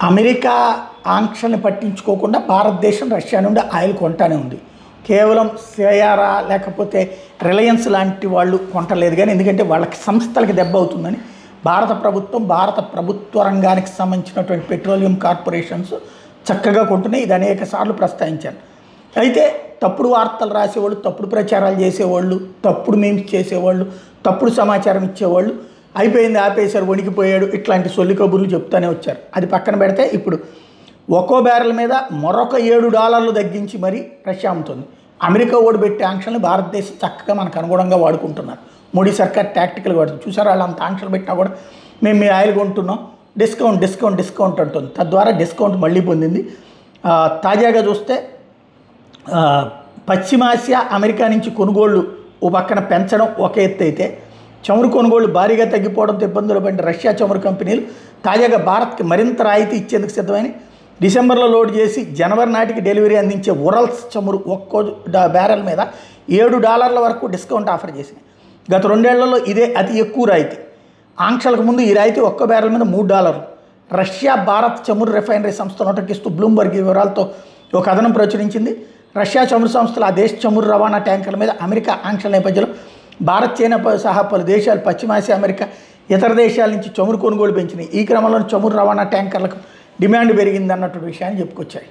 America ఆంక్షల్ని పట్టించుకోకుండా భారతదేశం Russia నుండి ఆయిల్ కొంటానే ఉంది. కేవలం సియారా లేకపోతే రిలయన్స్ లాంటి వాళ్ళు కొంటలేదు కానీ, ఎందుకంటే వాళ్ళకి సంస్థలకి దెబ్బ అవుతుందని భారత ప్రభుత్వ రంగానికి సంబంధించినటువంటి పెట్రోలియం కార్పొరేషన్స్ చక్కగా కొంటున్నాయి. ఇది అనేక సార్లు ప్రస్తావించాను. అయితే తప్పుడు వార్తలు రాసేవాళ్ళు, తప్పుడు ప్రచారాలు చేసేవాళ్ళు, తప్పుడు మీమ్స్ చేసేవాళ్ళు, తప్పుడు సమాచారం ఇచ్చేవాళ్ళు అయిపోయింది, ఆపేశారు, వణికిపోయాడు, ఇట్లాంటి సొల్లి కబుర్లు చెప్తూనే వచ్చారు. అది పక్కన పెడితే ఇప్పుడు ఒక్కో బ్యారెల్ మీద మరొక $7 తగ్గించి మరీ రష్యా అమ్ముతుంది. అమెరికా ఓడిపెట్టే ఆంక్షల్ని భారతదేశం చక్కగా మనకు అనుగుణంగా వాడుకుంటున్నారు. మోడీ సర్కార్ టాక్టికల్గా వాడుతుంది. చూసారు, వాళ్ళు అంత ఆంక్షలు పెట్టినా కూడా మేము మీ ఆయిల్ కొంటున్నాం, డిస్కౌంట్ అంటుంది. తద్వారా డిస్కౌంట్ మళ్ళీ పొందింది. తాజాగా చూస్తే పశ్చిమాసియా అమెరికా నుంచి కొనుగోళ్లు ఓ పక్కన పెంచడం ఒక ఎత్తు అయితే, చమురు కొనుగోళ్లు భారీగా తగ్గిపోవడంతో ఇబ్బందులు పడిన రష్యా చమురు కంపెనీలు తాజాగా భారత్కి మరింత రాయితీ ఇచ్చేందుకు సిద్ధమని డిసెంబర్లో లోడ్ చేసి జనవరి నాటికి డెలివరీ అందించే ఉరల్స్ చమురు ఒక్కో బ్యారెల్ మీద $7 వరకు డిస్కౌంట్ ఆఫర్ చేసింది. గత 2 ఏళ్లలో ఇదే అతి ఎక్కువ రాయితీ. ఆంక్షలకు ముందు ఈ రాయితీ ఒక్క బ్యారెల్ మీద $3. రష్యా భారత్ చమురు రిఫైనరీ సంస్థను ఉటంకిస్తూ బ్లూంబర్గ్ ఈ వివరాలతో ఒక కథనం ప్రచురించింది. రష్యా చమురు సంస్థలు ఆ దేశ చమురు రవాణా ట్యాంకర్ల మీద అమెరికా ఆంక్షల నేపథ్యంలో భారత్, చైనా సహా పలు దేశాలు, పశ్చిమాసియా, అమెరికా ఇతర దేశాల నుంచి చమురు కొనుగోలు పెంచినాయి. ఈ క్రమంలో చమురు రవాణా ట్యాంకర్లకు డిమాండ్ పెరిగిందన్నటువంటి విషయాన్ని చెప్పుకొచ్చాయి.